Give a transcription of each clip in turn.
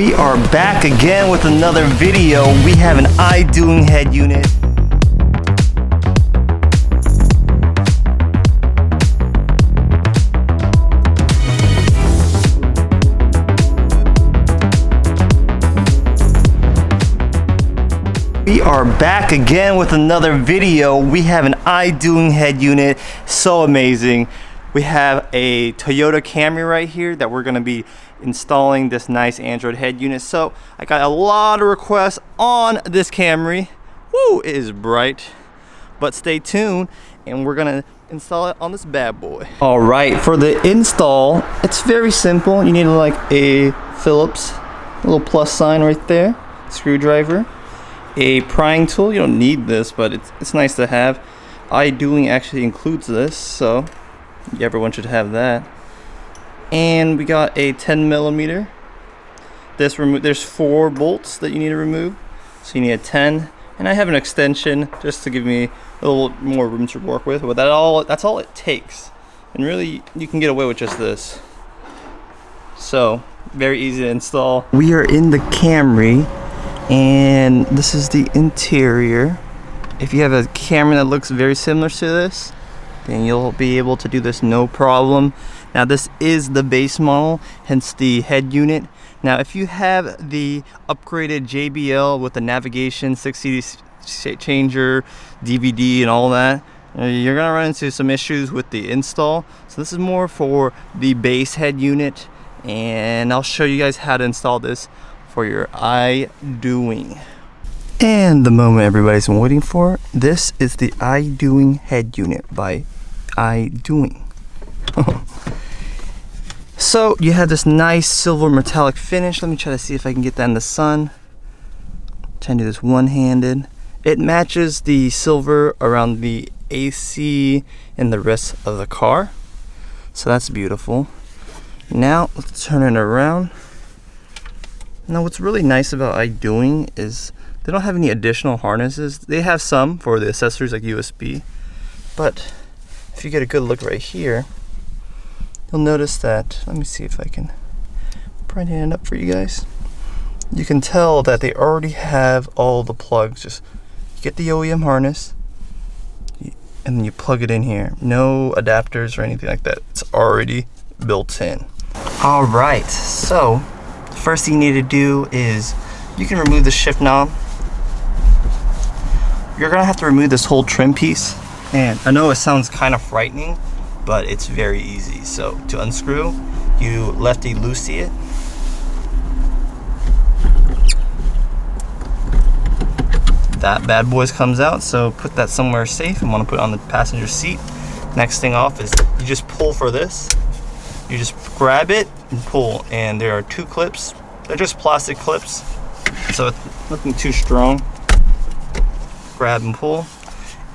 We are back again with another video. We have an iDoing head unit. We are back again with another video. We have an iDoing head unit. So amazing. We have a Toyota Camry right here that we're gonna be installing this nice Android head unit. So I got a lot of requests on this Camry. Woo, it is bright. But stay tuned and we're gonna install it on this bad boy. All right, for the install, it's very simple. You need like a Phillips, a little plus sign right there, screwdriver, a prying tool. You don't need this, but it's nice to have. iDoing actually includes this, so everyone should have that. And we got a 10mm. There's 4 bolts that you need to remove, so you need a 10. And I have an extension just to give me a little more room to work with. But that's all it takes. And really, you can get away with just this. So very easy to install. We are in the Camry, and this is the interior. If you have a Camry that looks very similar to this, then you'll be able to do this no problem. Now this is the base model, hence the head unit. Now if you have the upgraded JBL with the navigation, 6 CD changer, DVD and all that, you're gonna run into some issues with the install. So this is more for the base head unit, and I'll show you guys how to install this for your iDoing. And the moment everybody's been waiting for, this is the iDoing head unit by iDoing. So you have this nice silver metallic finish. Let me try to see if I can get that in the sun. Trying to do this one-handed. It matches the silver around the AC and the rest of the car. So that's beautiful. Now let's turn it around. Now what's really nice about iDoing is they don't have any additional harnesses. They have some for the accessories like USB, but if you get a good look right here, you'll notice that, let me see if I can brighten it up for you guys. You can tell that they already have all the plugs. Just you get the OEM harness and then you plug it in here. No adapters or anything like that. It's already built in. All right, so the first thing you need to do is you can remove the shift knob. You're gonna have to remove this whole trim piece. And I know it sounds kind of frightening, but it's very easy. So to unscrew, you lefty loosey it. That bad boy comes out, so put that somewhere safe. I'm gonna put it on the passenger seat. Next thing off is you just pull for this. You just grab it and pull, and there are 2 clips. They're just plastic clips, so it's nothing too strong. Grab and pull.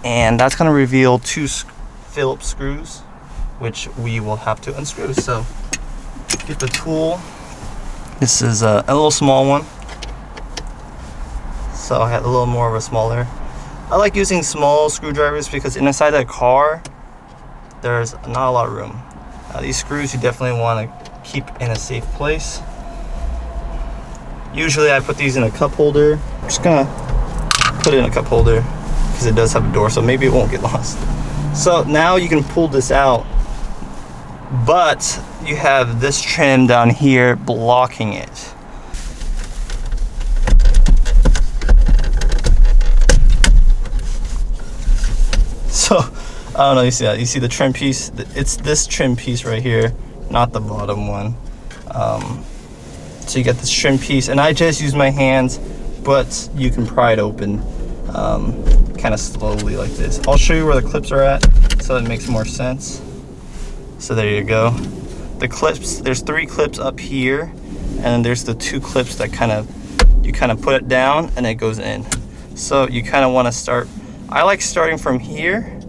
And that's going to reveal 2 Phillips screws, which we will have to unscrew. So get the tool. This is a little small one, so I had a little more of a smaller. I like using small screwdrivers because inside the car there's not a lot of room. These screws you definitely want to keep in a safe place. Usually I put these in a cup holder. I'm just gonna put it in a cup holder because it does have a door, so maybe it won't get lost. So now you can pull this out, but you have this trim down here blocking it. So I don't know, you see that? You see the trim piece? It's this trim piece right here, not the bottom one. So you get this trim piece, and I just use my hands, but you can pry it open kind of slowly like this. I'll show you where the clips are at so it makes more sense. So there you go. The clips, there's 3 clips up here, and there's the 2 clips that you kind of put it down and it goes in. So you kind of want to start, I like starting from here.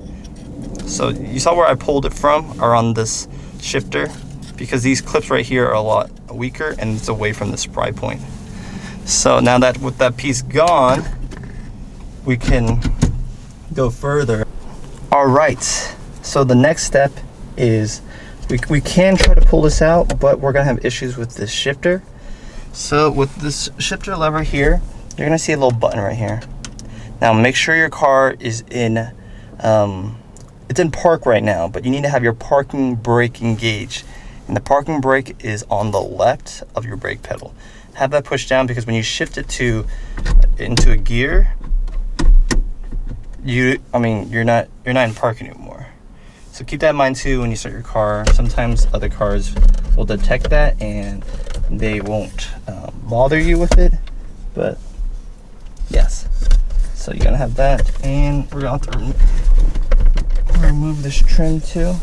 So you saw where I pulled it from, or on this shifter, because these clips right here are a lot weaker and it's away from this pry point. So now that with that piece gone, we can go further. All right, so the next step is we can try to pull this out, but we're gonna have issues with this shifter. So with this shifter lever here, you're gonna see a little button right here. Now make sure your car is in, it's in park right now, but you need to have your parking brake engaged. And the parking brake is on the left of your brake pedal. Have that pushed down, because when you shift it into a gear, you're not in park anymore. So keep that in mind too when you start your car. Sometimes other cars will detect that and they won't bother you with it, but yes. So you're gonna have that, and we're gonna have to remove this trim too.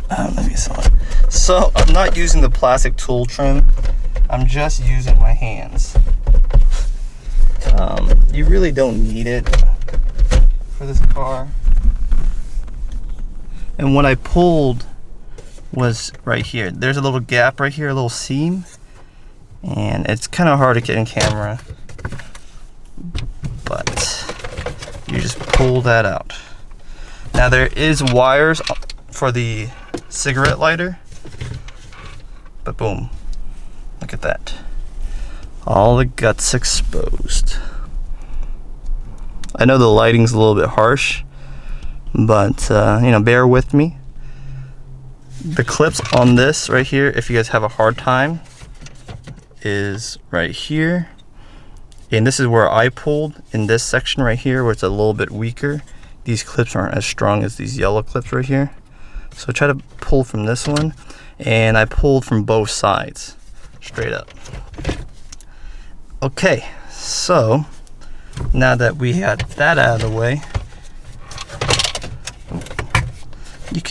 Let me see. So I'm not using the plastic tool trim. I'm just using my hands. You really don't need it for this car. And what I pulled was right here. There's a little gap right here, a little seam, and it's kind of hard to get in camera, but you just pull that out. Now there is wires for the cigarette lighter, but boom, look at that. All the guts exposed. I know the lighting's a little bit harsh, but you know, bear with me. The clips on this right here, if you guys have a hard time, is right here. And this is where I pulled, in this section right here where it's a little bit weaker. These clips aren't as strong as these yellow clips right here. So try to pull from this one, and I pulled from both sides, straight up. Okay, so now that we had that out of the way,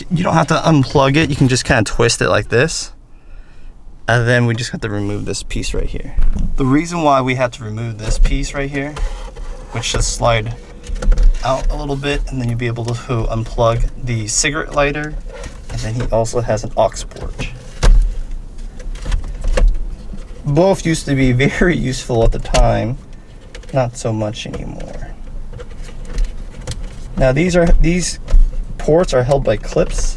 you don't have to unplug it. You can just kind of twist it like this, and then we just have to remove this piece right here. The reason why we have to remove this piece right here, which just slide out a little bit, and then you'll be able to unplug the cigarette lighter, and then he also has an aux port. Both used to be very useful at the time, not so much anymore. Now these ports are held by clips,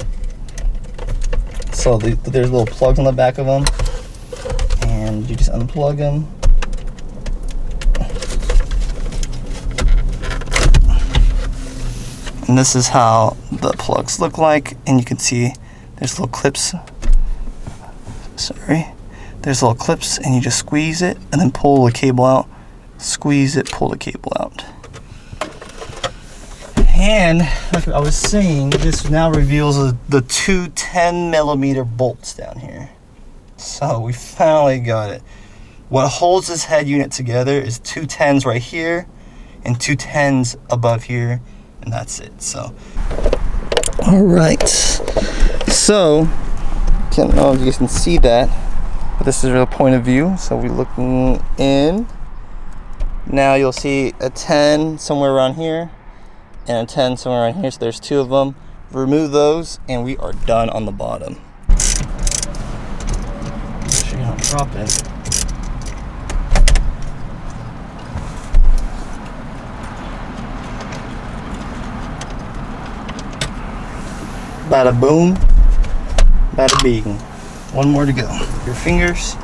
so there's little plugs on the back of them, and you just unplug them. And this is how the plugs look like, and you can see there's little clips. There's little clips, and you just squeeze it and then pull the cable out. Squeeze it, pull the cable out. And like I was saying, this now reveals the two 10mm bolts down here. So we finally got it. What holds this head unit together is two 10s right here and two 10s above here, and that's it. So all right, so can't know if you guys can see that, but this is the point of view. So we're looking in. Now you'll see a 10 somewhere around here and a 10 somewhere around here. So there's two of them. Remove those, and we are done on the bottom. Make sure you don't drop it. Bada boom, bada bing. One more to go. Your fingers,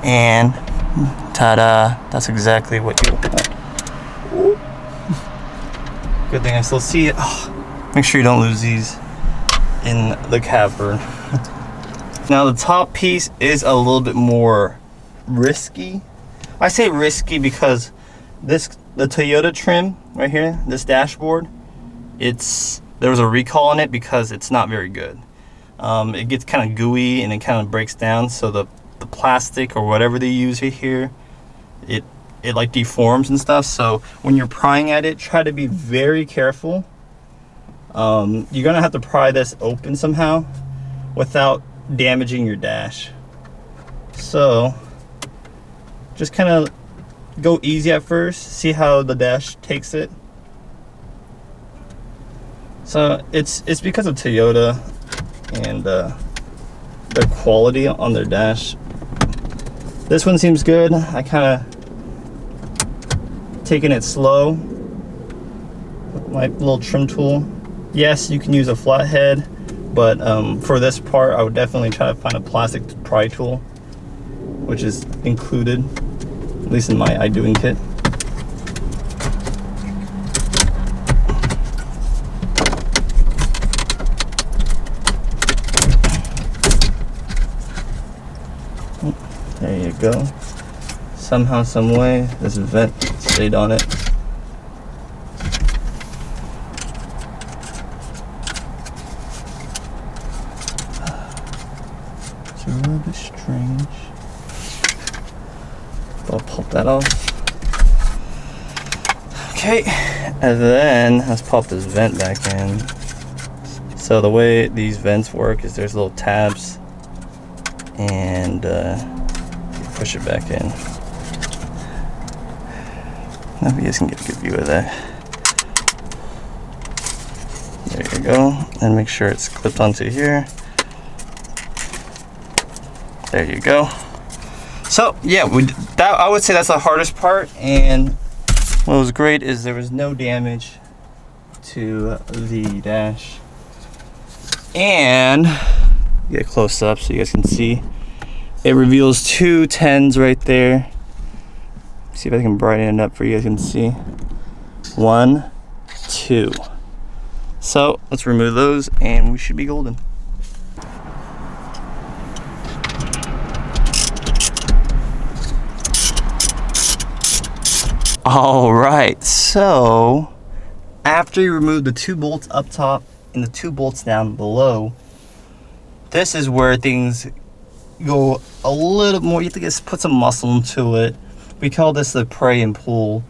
and ta-da, that's exactly what you want. Ooh. Good thing I still see it. Oh, make sure you don't lose these in the cavern. Now the top piece is a little bit more risky. I say risky because the Toyota trim right here, this dashboard, there was a recall on it because it's not very good. It gets kind of gooey and it kind of breaks down, so the plastic or whatever they use here, it like deforms and stuff. So when you're prying at it, try to be very careful. You're gonna have to pry this open somehow without damaging your dash. So just kind of go easy at first, see how the dash takes it. So it's because of Toyota and their quality on their dash. This one seems good. I kind of taking it slow with my little trim tool. Yes, you can use a flathead, but for this part I would definitely try to find a plastic pry tool, which is included, at least in my iDoing kit. There you go. Somehow, some way, this vent stayed on it. It's a little bit strange. I'll pop that off. Okay, and then let's pop this vent back in. So the way these vents work is there's little tabs, and push it back in. Now you guys can get a good view of that. There you go. And make sure it's clipped onto here. There you go. So yeah, I would say that's the hardest part, and what was great is there was no damage to the dash. And get close up so you guys can see. It reveals two 10s right there. See if I can brighten it up for you guys can see. 1, 2. So let's remove those and we should be golden. All right, so after you remove the 2 bolts up top and the 2 bolts down below, this is where things go a little more. You have to put some muscle into it. We call this the pray and pull.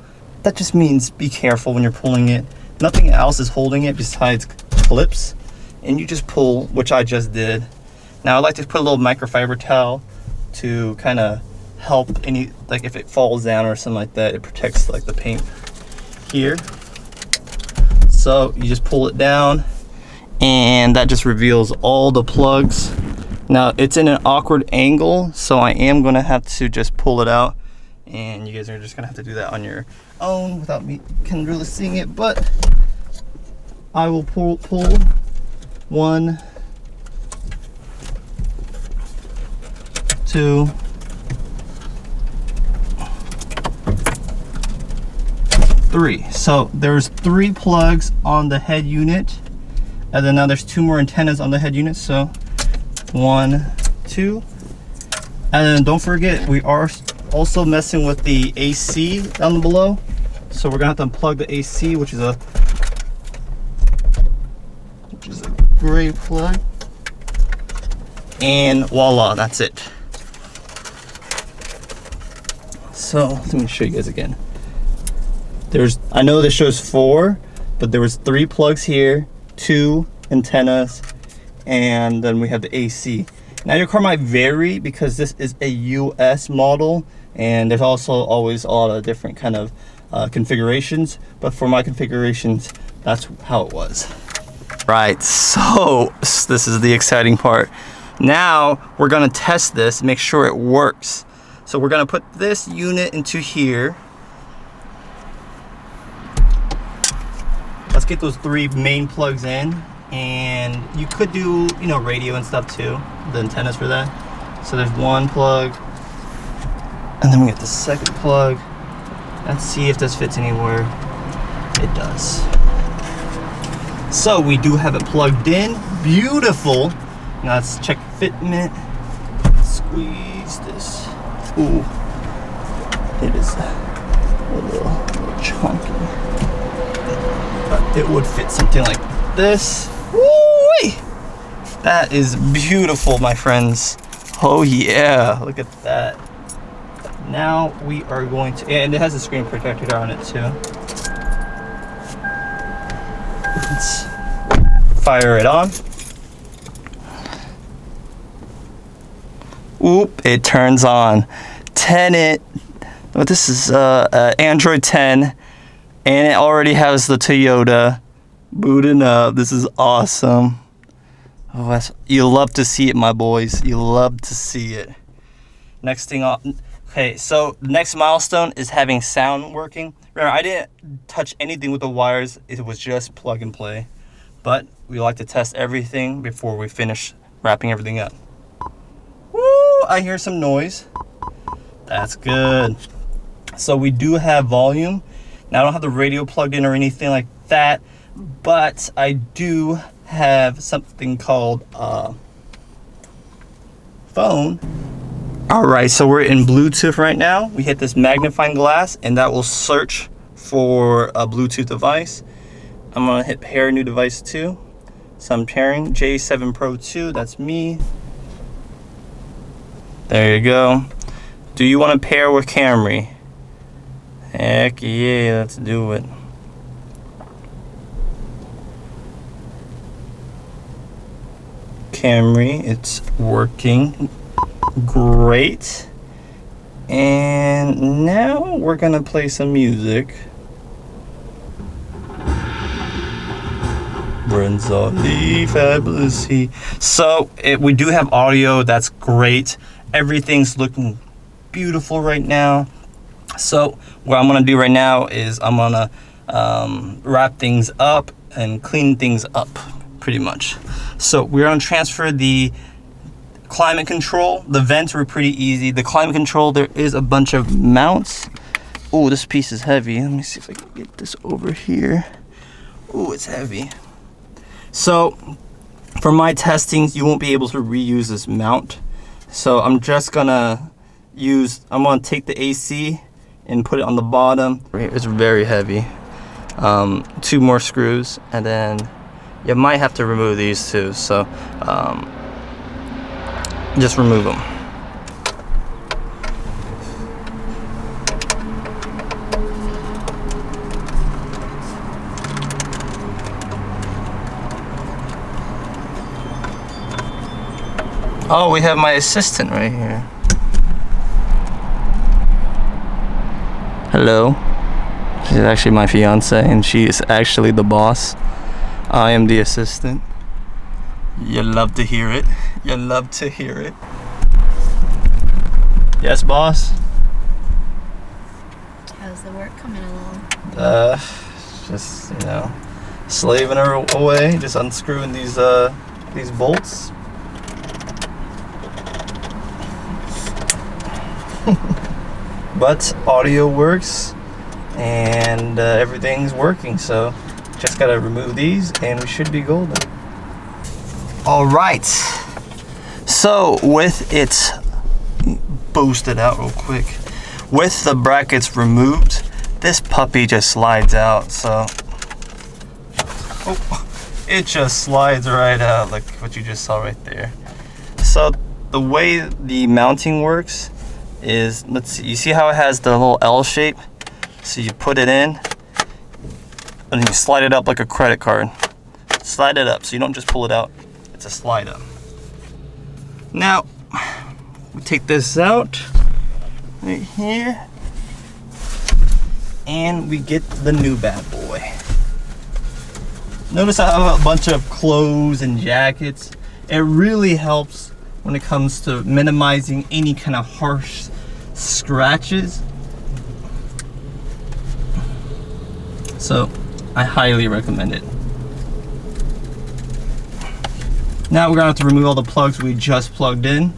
That just means be careful when you're pulling it. Nothing else is holding it besides clips, and you just pull, which I just did. Now I like to put a little microfiber towel to kind of help any, like if it falls down or something like that, it protects like the paint here. So you just pull it down, and that just reveals all the plugs. Now it's in an awkward angle, so I am gonna have to just pull it out, and you guys are just gonna have to do that on your own without me really seeing it, but I will pull 1, 2, 3. So there's 3 plugs on the head unit, and then now there's 2 more antennas on the head unit. So 1, 2, and then don't forget we are also messing with the AC down below, so we're gonna have to unplug the AC, which is a gray plug, and voila, that's it. So let me show you guys again. I know this shows 4, but there was 3 plugs here, 2 antennas, and then we have the AC. Now your car might vary because this is a US model, and there's also always a lot of different kind of configurations, but for my configurations, that's how it was. Right, so this is the exciting part. Now we're gonna test this, make sure it works. So we're gonna put this unit into here. Let's get those 3 main plugs in, and you could do, you know, radio and stuff too, the antennas for that. So there's 1 plug, and then we get the 2nd plug. Let's see if this fits anywhere. It does. So we do have it plugged in. Beautiful. Now let's check fitment. Squeeze this. Ooh, it is a little chunky. But it would fit something like this. Woo-wee! That is beautiful, my friends. Oh yeah, look at that. Now we are going to, and it has a screen protector on it too. Let's fire it on. Oop, it turns on. This is Android 10, and it already has the Toyota booting up. This is awesome. Oh, you love to see it, my boys. You love to see it. Next thing on. Okay, so the next milestone is having sound working. Remember, I didn't touch anything with the wires. It was just plug and play. but we like to test everything before we finish wrapping everything up. Woo! I hear some noise. That's good. So we do have volume. Now I don't have the radio plugged in or anything like that, but I do have something called phone. All right, so we're in Bluetooth right now. We hit this magnifying glass and that will search for a Bluetooth device. I'm gonna hit pair new device 2. So I'm pairing J7 Pro 2, that's me. There you go. Do you want to pair with Camry? Heck yeah, let's do it. Camry, it's working great. And now we're gonna play some music. Brenzali Fabulous. So we do have audio, that's great. Everything's looking beautiful right now. So what I'm gonna do right now is I'm gonna wrap things up and clean things up pretty much. So we're gonna transfer the climate control. The vents were pretty easy. The climate control, there is a bunch of mounts. Oh, this piece is heavy. Let me see if I can get this over here. Oh, it's heavy. So for my testings, you won't be able to reuse this mount. So I'm just gonna I'm gonna take the AC and put it on the bottom. It's very heavy. 2 more screws, and then you might have to remove these too. So just remove them. Oh, we have my assistant right here. Hello. She's actually my fiance, and she is actually the boss. I am the assistant. You love to hear it. You love to hear it. Yes, boss? How's the work coming along? Just, you know, slaving her away, just unscrewing these bolts. But audio works and everything's working, so just gotta remove these and we should be golden. All right, so with it boosted out real quick, with the brackets removed, this puppy just slides out. So it just slides right out, like what you just saw right there. So the way the mounting works is, let's see, you see how it has the little L shape? So you put it in and you slide it up like a credit card. Slide it up, so you don't just pull it out, it's a slide up. Now we take this out right here and we get the new bad boy. Notice I have a bunch of clothes and jackets. It really helps when it comes to minimizing any kind of harsh scratches. So I highly recommend it. Now we're gonna have to remove all the plugs we just plugged in.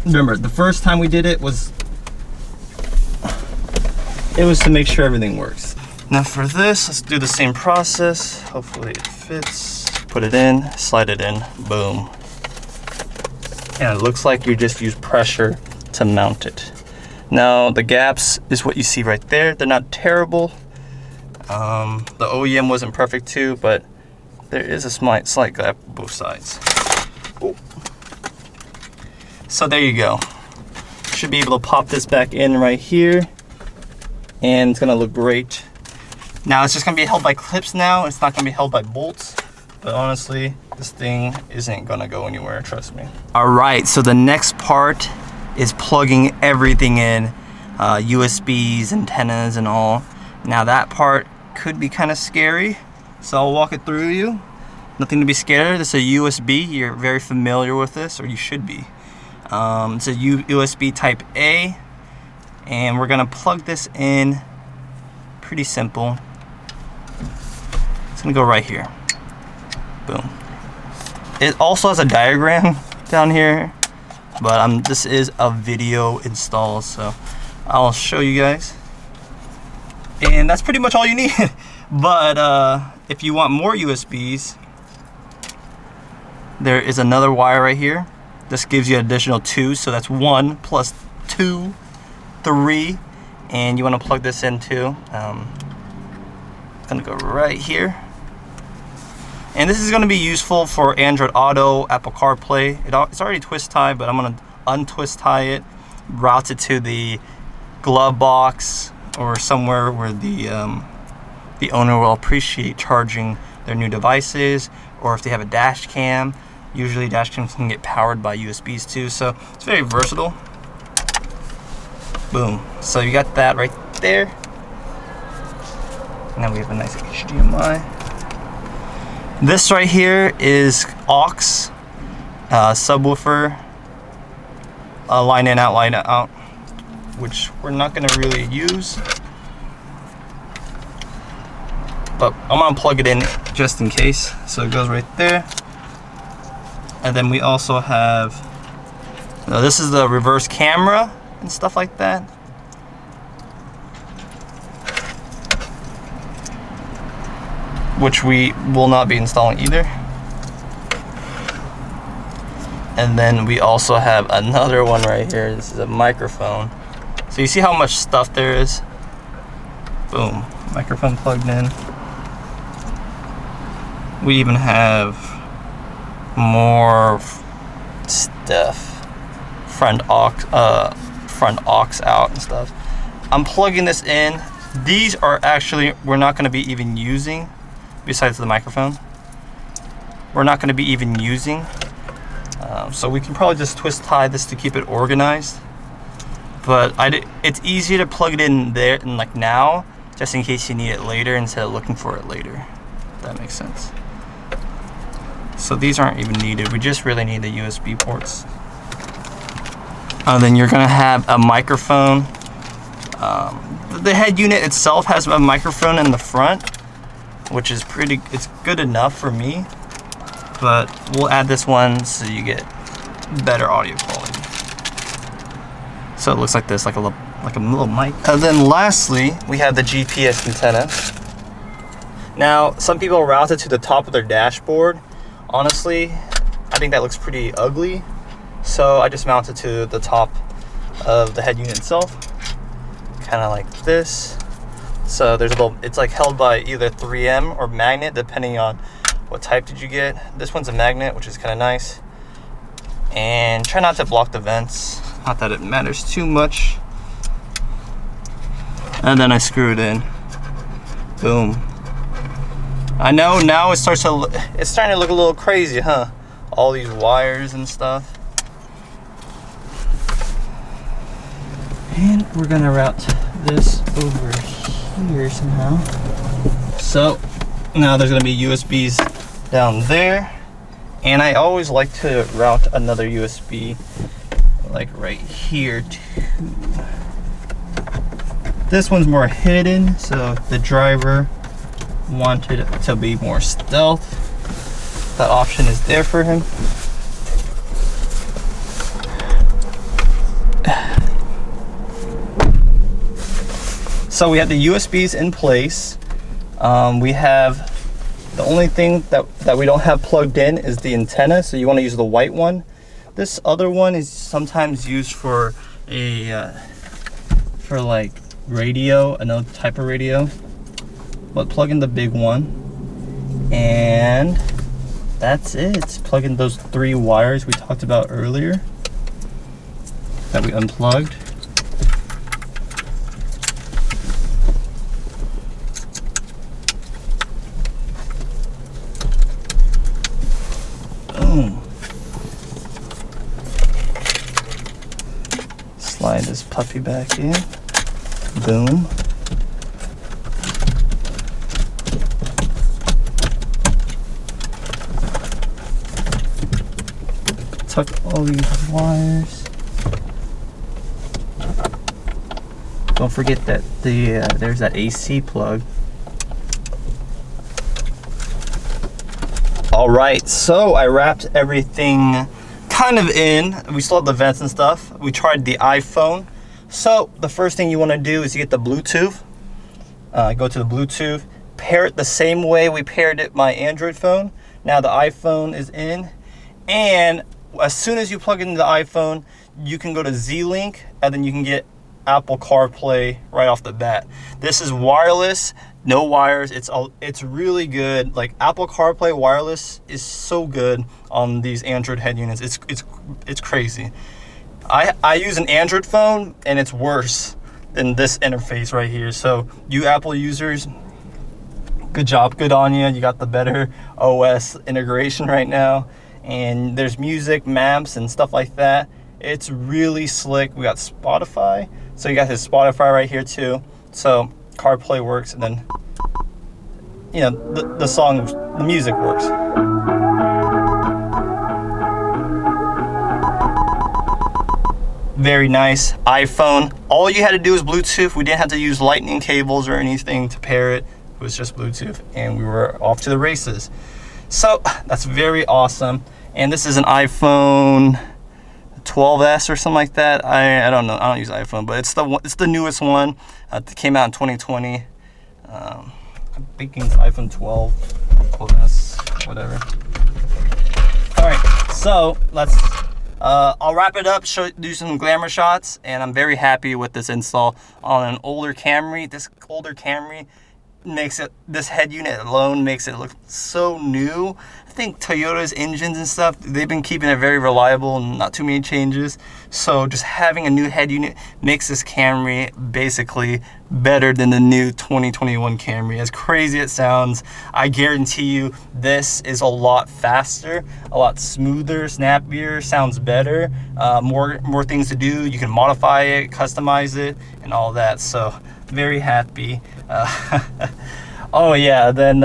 Remember, the first time we did it was to make sure everything works. Now for this, let's do the same process. Hopefully it fits. Put it in, slide it in, boom. And it looks like you just use pressure to mount it. Now the gaps is what you see right there. They're not terrible. The OEM wasn't perfect too, but there is a slight gap on both sides. Ooh. So there you go. Should be able to pop this back in right here, and it's gonna look great. Now it's just gonna be held by clips now. It's not gonna be held by bolts. But honestly, this thing isn't gonna go anywhere, trust me. All right, so the next part is plugging everything in, USBs, antennas, and all. Now that part could be kind of scary, so I'll walk it through you. Nothing to be scared of. This is a USB. You're very familiar with this, or you should be. It's a USB type A, and we're gonna plug this in. Pretty simple. It's gonna go right here. Boom. It also has a diagram down here, but this is a video install, so I'll show you guys. And that's pretty much all you need. But if you want more USBs, there is another wire right here. This gives you an additional 2, so that's 1 plus 2, 3. And you want to plug this into, it's gonna go right here. And this is gonna be useful for Android Auto, Apple CarPlay. It's already twist tied, but I'm gonna untwist tie it, route it to the glove box or somewhere where the owner will appreciate charging their new devices, or if they have a dash cam. Usually dash cams can get powered by USBs too, so it's very versatile. Boom. So you got that right there. Now we have a nice HDMI. This right here is aux, subwoofer, line in, out, line out, which we're not gonna really use. But I'm gonna plug it in just in case. So it goes right there. And then we also have, this is the reverse camera and stuff like that. Which we will not be installing either. And then we also have another one right here. This is a microphone. So you see how much stuff there is? Boom, microphone plugged in. We even have more stuff. Front aux out and stuff. I'm plugging this in. These are actually, we're not going to be even using, besides the microphone. We're not going to be even using. So we can probably just twist tie this to keep it organized. But it's easier to plug it in there and like now, just in case you need it later instead of looking for it later. If that makes sense. So these aren't even needed. We just really need the USB ports. Then you're gonna have a microphone. The head unit itself has a microphone in the front, which is it's good enough for me. But we'll add this one so you get better audio quality. So it looks like this, like a little mic. And then lastly, we have the GPS antenna. Now, some people route it to the top of their dashboard. Honestly, I think that looks pretty ugly. So I just mount it to the top of the head unit itself. Kind of like this. So there's it's like held by either 3M or magnet, depending on what type did you get. This one's a magnet, which is kind of nice. And try not to block the vents. Not that it matters too much. And then I screw it in. Boom. I know now it's starting to look a little crazy, huh? All these wires and stuff. And we're gonna route this over here somehow. So now there's gonna be USBs down there. And I always like to route another USB like right here too. This one's more hidden, so if the driver wanted it to be more stealth, that option is there for him. So we have the USBs in place. We have the only thing that we don't have plugged in is the antenna, so you want to use the white one. This other one is sometimes used for like radio, another type of radio. But plug in the big one, and that's it. Plug in those 3 wires we talked about earlier that we unplugged. Boom. Slide this puppy back in. Boom. Tuck all these wires. Don't forget that there's that AC plug. All right, so I wrapped everything kind of in. We still have the vents and stuff. We tried the iPhone. So the first thing you want to do is you get the Bluetooth. Go to the Bluetooth, pair it the same way we paired it my Android phone. Now the iPhone is in, and as soon as you plug in the iPhone, you can go to Z-Link, and then you can get Apple CarPlay right off the bat. This is wireless, no wires. It's really good. Like, Apple CarPlay wireless is so good on these Android head units. It's crazy. I use an Android phone, and it's worse than this interface right here. So you Apple users, good job, good on you. You got the better OS integration right now, and there's music, maps, and stuff like that. It's really slick. We got Spotify, so you got his Spotify right here too. So CarPlay works, and then, you know, the music works. Very nice iPhone. All you had to do was Bluetooth. We didn't have to use lightning cables or anything to pair it. It was just Bluetooth, and we were off to the races. So that's very awesome. And this is an iPhone 12s or something like that. I don't know. I don't use iPhone, but it's the newest one. It came out in 2020. I'm thinking it's iPhone 12s, whatever. All right, so let's. I'll wrap it up, do some glamour shots, and I'm very happy with this install on an older Camry. This older Camry makes it, this head unit alone makes it look so new. I think Toyota's engines and stuff, they've been keeping it very reliable, not too many changes. So just having a new head unit makes this Camry basically better than the new 2021 Camry. As crazy it sounds, I guarantee you this is a lot faster, a lot smoother, snappier, sounds better, more things to do. You can modify it, customize it, and all that. So very happy. Oh yeah, then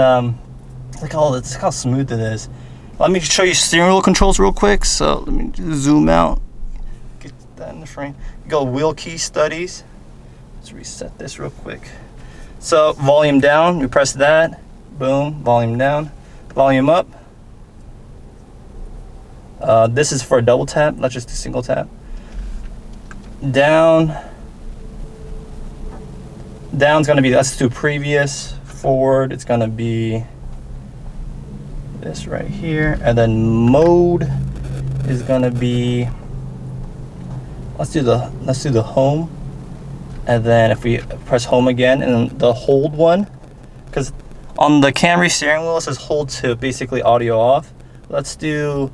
look how smooth it is. Let me show you steering wheel controls real quick. So let me just zoom out, get that in the frame. Go wheel key studies. Let's reset this real quick. So volume down, we press that, boom, volume down. Volume up. This is for a double tap, not just a single tap. Down. Down's gonna be, that's to previous. Forward, it's gonna be this right here, and then mode is gonna be, let's do the home, and then if we press home again, and then the hold one, because on the Camry steering wheel it says hold to basically audio off. Let's do,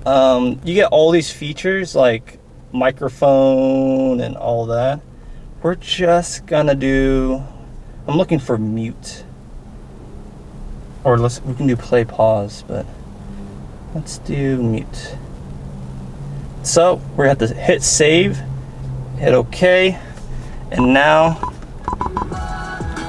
you get all these features like microphone and all that. We're just gonna do, I'm looking for mute, or we can do play pause, but let's do mute. So we're gonna have to hit save, hit OK, and now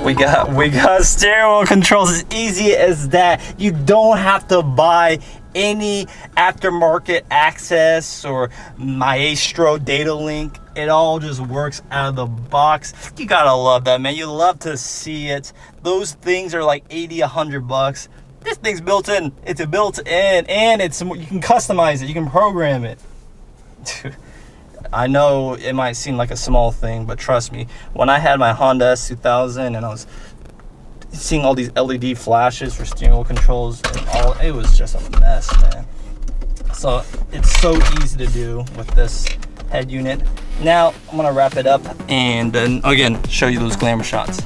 we got steering wheel controls. As easy as that. You don't have to buy any aftermarket access or Maestro data link. It all just works out of the box. You gotta love that, man. You love to see it. Those things are like 80, 100 bucks. This thing's built in. It's built in, and you can customize it. You can program it. I know it might seem like a small thing, but trust me, when I had my Honda S2000 and I was seeing all these LED flashes for steering wheel controls and all, it was just a mess, man. So it's so easy to do with this head unit. Now I'm gonna wrap it up and then again show you those glamour shots.